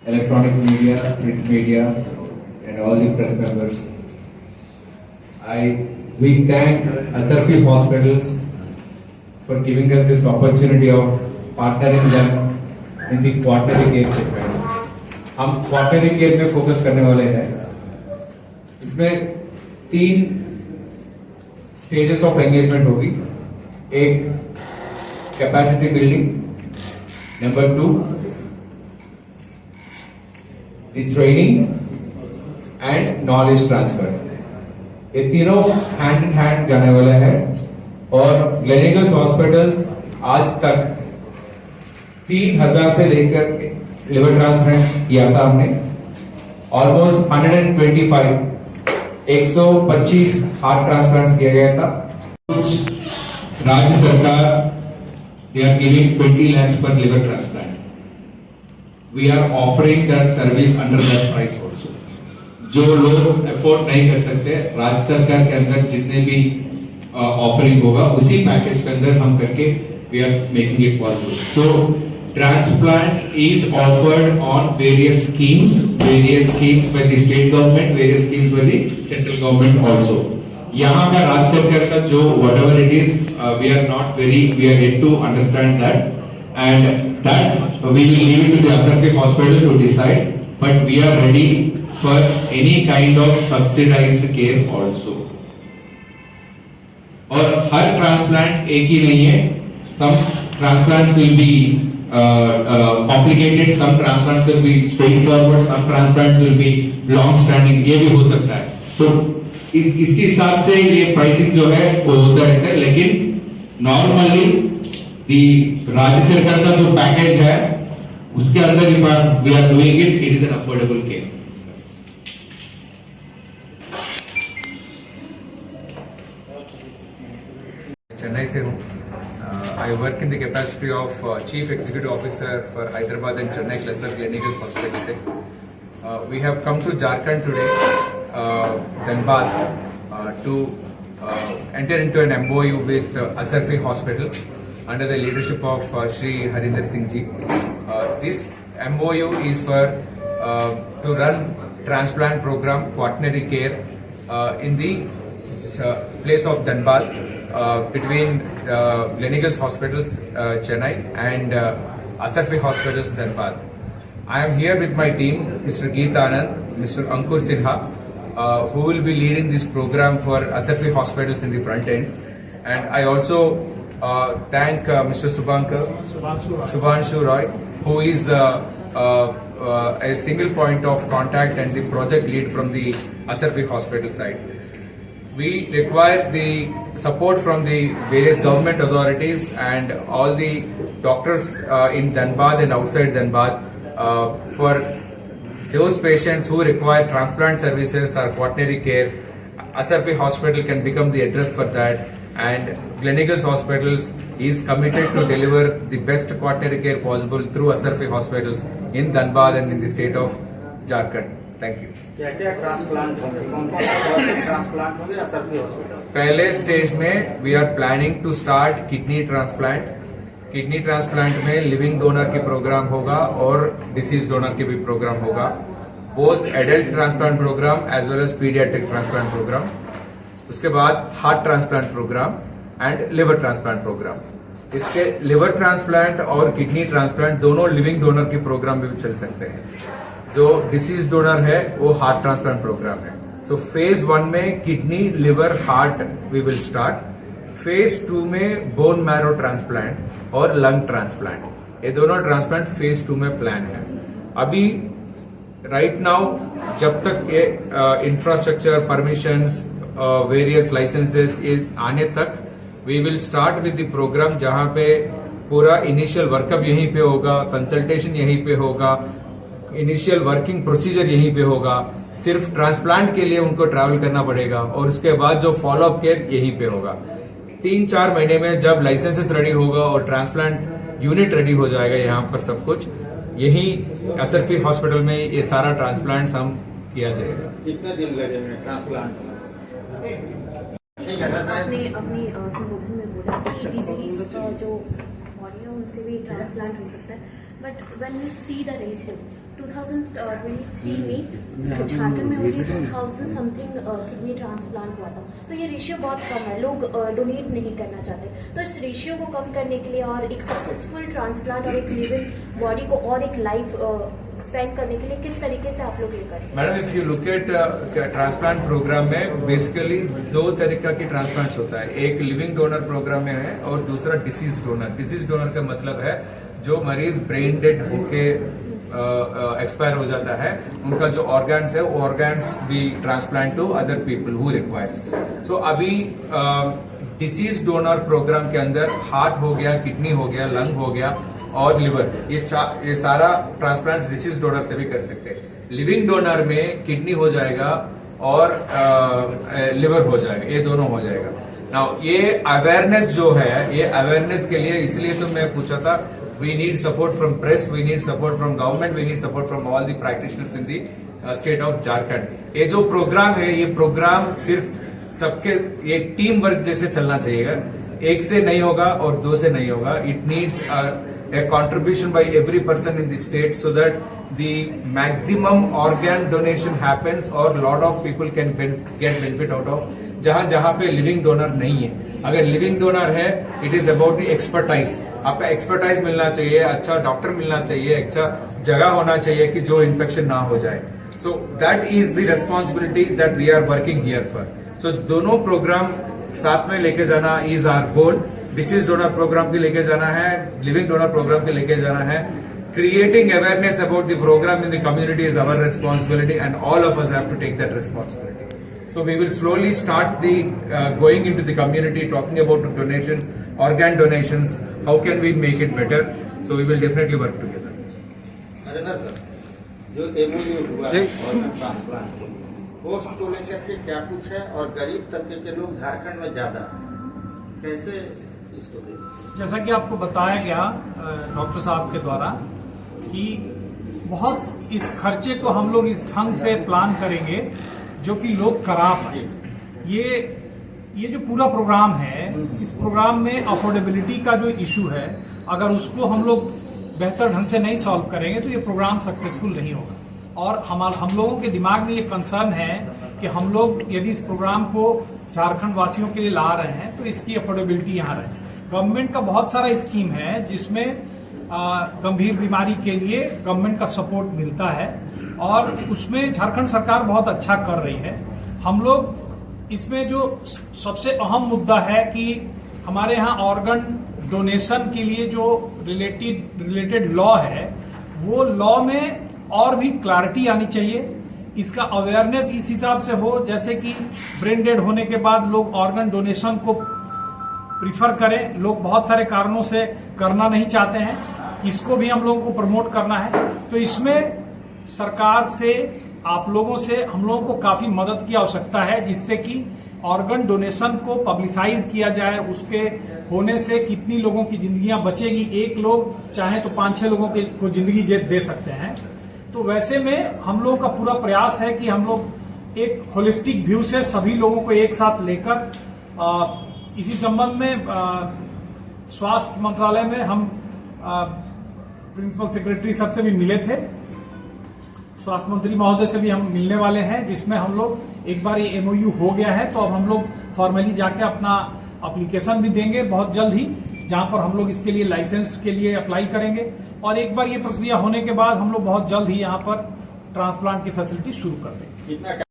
electronic media, print media, and all the press members. We thank Asarfi Hospitals for giving us this opportunity of partnering them in the quarterly care segment. हम quarterly care पे focus करने वाले हैं. इसमें 3 stages of engagement होगी. एक capacity building, number 2 the training and knowledge transfer. ये तीनों हैंड इन हैंड जाने वाले हैं. और ग्लेनिगल्स हॉस्पिटल्स आज तक 3000 से लेकर लिवर ट्रांसप्लांट किया था हमने. ऑलमोस्ट 125 हार्ट ट्रांसप्लांट किया गया था. कुछ राज्य सरकार they are giving 20 lakhs per liver transplant. We are offering that service under that price also. जो लोग अफोर्ड नहीं कर सकते, राज्य सरकार के अंदर जितने भी ऑफरिंग होगा उसी पैकेज के अंदर हम करके we are making it possible. So transplant is offered on various schemes by the state government, various schemes by the central government also. यहाँ का राज्य सरकार का जो whatever it is, we are yet to understand that, and that we will leave it to the Asarfi Hospital to decide, but we are ready for any kind of subsidized care also. और हर transplant एक ही नहीं है. Some transplants will be complicated, some transplants will be straightforward, some transplants will be long standing. ये भी हो सकता है. तो इसके हिसाब से ये प्राइसिंग जो है वो होता रहता है. लेकिन नॉर्मली राज्य सरकार का जो पैकेज है उसके अंदर we are doing it is an affordable care. Chennai से हूँ. I work in the capacity of Chief Executive Officer for Hyderabad and Chennai Cluster Clinicals Hospital. We have come to Jharkhand today, Dhanbad, to enter into an MOU with Asarfi Hospitals under the leadership of Shri Harinder Singh Ji. This MOU is for to run transplant program, quaternary care in the place of Dhanbad. Between Gleneagles Hospitals, Chennai, and Asarfi Hospitals, Dhanbad. I am here with my team, Mr. Geet Anand, Mr. Ankur Sinha, who will be leading this program for Asarfi Hospitals in the front end. And I also thank Mr. Subhanshu Roy, who is a single point of contact and the project lead from the Asarfi Hospital side. We require the support from the various government authorities and all the doctors in Dhanbad and outside Dhanbad for those patients who require transplant services or quaternary care. Asarfi Hospital can become the address for that, and Gleneagles Hospitals is committed to deliver the best quaternary care possible through Asarfi Hospitals in Dhanbad and in the state of Jharkhand. Thank you. क्या transplant होंगे Asarfi hospital? पहले stage में we are planning to start kidney transplant. Kidney transplant में living donor के programme होगा और disease donor के भी प्रोग्राम होगा. Both adult transplant programme as well as paediatric transplant programme. उसके बाद heart transplant programme and liver transplant programme. इसके लिवर ट्रांसप्लांट और किडनी ट्रांसप्लांट दोनों लिविंग डोनर के प्रोग्राम में भी चल सकते हैं. जो डिसीज डोनर है वो हार्ट ट्रांसप्लांट प्रोग्राम है. सो फेज 1 में kidney, liver, heart we will start. Phase 2 में बोन मैरो ट्रांसप्लांट और लंग ट्रांसप्लांट. ये दोनों ट्रांसप्लांट फेज 2 में प्लान है. अभी राइट नाउ जब तक ये इंफ्रास्ट्रक्चर, परमिशंस, वेरियस लाइसेंसेस आने तक we will start with the programme, जहां पे पूरा इनिशियल वर्कअप यहीं पे होगा, कंसल्टेशन यहीं पे होगा, इनिशियल वर्किंग प्रोसीजर यहीं पे होगा. सिर्फ ट्रांसप्लांट के लिए उनको ट्रैवल करना पड़ेगा और उसके बाद जो फॉलोअप केयर यहीं पे होगा. 3-4 महीने में जब लाइसेंसेस रेडी होगा और ट्रांसप्लांट यूनिट रेडी हो जाएगा, यहाँ पर सब कुछ यही असरफी हॉस्पिटल में ये सारा ट्रांसप्लांट हम किया जाएगा. कितने दिन लगेंगे ट्रांसप्लांट? आपने अपनी संबोधन में बोला कि डिसीज जो बॉडी है उनसे भी ट्रांसप्लांट हो सकता है। But when we see the ratio 2023 में झारखंड में ओनली 2000 समथिंग किडनी ट्रांसप्लांट हुआ था, तो ये रेशियो बहुत कम है, लोग डोनेट नहीं करना चाहते। तो इस रेशियो को कम करने के लिए और एक सक्सेसफुल ट्रांसप्लांट और एक लिविंग बॉडी को और एक लाइफ एक्सपेंड करने के लिए किस तरीके से आप लोग ये करें? Madam, if you look at transplant program में बेसिकली दो तरीका की ट्रांसप्लांट होता है। एक लिविंग डोनर प्रोग्राम में है और दूसरा डिसीज डोनर। डिसीज डोनर का मतलब है जो मरीज ब्रेन डेड होके एक्सपायर हो जाता है, उनका जो ऑर्गन्स है वो organs be transplant to other people who requires. So अभी डिसीज डोनर प्रोग्राम के अंदर हार्ट हो गया, किडनी हो गया, लंग हो गया और लिवर, ये सारा ट्रांसप्लांट डिसीज डोनर से भी कर सकते हैं। लिविंग डोनर में किडनी हो जाएगा और लिवर हो जाएगा, ये दोनों हो जाएगा। नाउ ये अवेयरनेस जो है, ये अवेयरनेस के लिए इसलिए तो मैं पूछा था, we need support from press, we need support from government, we need support from all the practitioners in the state of Jharkhand। ये जो प्रोग्राम है, ये प्रोग्राम सिर्फ सबके ये टीम वर्क जैसे चलना चाहिएगा, एक से नहीं होगा और दो से नहीं होगा। It needs a contribution by every person in the state so that the maximum organ donation happens or lot of people can get benefit out of। जहां पे लिविंग डोनर नहीं है, अगर लिविंग डोनर है, it is about the expertise. आपका expertise मिलना चाहिए, अच्छा डॉक्टर मिलना चाहिए, अच्छा जगह होना चाहिए कि जो इन्फेक्शन ना हो जाए। So that is the responsibility that we are working here for. So दोनों प्रोग्राम साथ में लेके जाना is our goal. Deceased donor program के लेके जाना है, लिविंग डोनर प्रोग्राम के लेके जाना है। Creating awareness about the program in the community is our responsibility, and all of us have to take that responsibility. So we will slowly start the going into the community, talking about donations, organ donations. How can we make it better? So we will definitely work together. Narendra sir, जो MOU हुआ organ transplant, post को लेकर के क्या कुछ है और गरीब तबके के लोग झारखंड में ज्यादा कैसे इसको देखें? जैसा कि आपको बताया गया डॉक्टर साहब के द्वारा कि बहुत इस खर्चे को हम लोग इस ढंग से प्लान करेंगे जो कि लोग करा पाए। ये जो पूरा प्रोग्राम है, इस प्रोग्राम में अफोर्डेबिलिटी का जो इशू है, अगर उसको हम लोग बेहतर ढंग से नहीं सॉल्व करेंगे तो ये प्रोग्राम सक्सेसफुल नहीं होगा। और हम लोगों के दिमाग में ये कंसर्न है कि हम लोग यदि इस प्रोग्राम को झारखंड वासियों के लिए ला रहे हैं तो इसकी अफोर्डेबिलिटी यहाँ रहे। गवर्नमेंट का बहुत सारा स्कीम है जिसमें गंभीर बीमारी के लिए गवर्नमेंट का सपोर्ट मिलता है और उसमें झारखंड सरकार बहुत अच्छा कर रही है। हम लोग इसमें जो सबसे अहम मुद्दा है कि हमारे यहाँ ऑर्गन डोनेशन के लिए जो रिलेटेड लॉ है, वो लॉ में और भी क्लैरिटी आनी चाहिए। इसका अवेयरनेस इस हिसाब से हो जैसे कि ब्रेन डेड होने के बाद लोग ऑर्गन डोनेशन को प्रीफर करें। लोग बहुत सारे कारणों से करना नहीं चाहते हैं, इसको भी हम लोगों को प्रमोट करना है। तो इसमें सरकार से, आप लोगों से हम लोगों को काफी मदद की आवश्यकता है जिससे कि ऑर्गन डोनेशन को पब्लिसाइज किया जाए। उसके होने से कितनी लोगों की जिंदगियां बचेगी, एक लोग चाहे तो 5-6 लोगों को जिंदगी दे सकते हैं। तो वैसे में हम लोगों का पूरा प्रयास है कि हम लोग एक होलिस्टिक व्यू से सभी लोगों को एक साथ लेकर इसी संबंध में स्वास्थ्य मंत्रालय में हम प्रिंसिपल सेक्रेटरी सर से भी मिले थे, स्वास्थ्य मंत्री महोदय से भी हम मिलने वाले हैं, जिसमें हम लोग एक बार ये एमओयू हो गया है तो अब हम लोग फॉर्मली जाके अपना एप्लीकेशन भी देंगे बहुत जल्द ही, जहां पर हम लोग इसके लिए लाइसेंस के लिए अप्लाई करेंगे। और एक बार ये प्रक्रिया होने के बाद हम लोग बहुत जल्द ही यहाँ पर ट्रांसप्लांट की फैसिलिटी शुरू कर देंगे।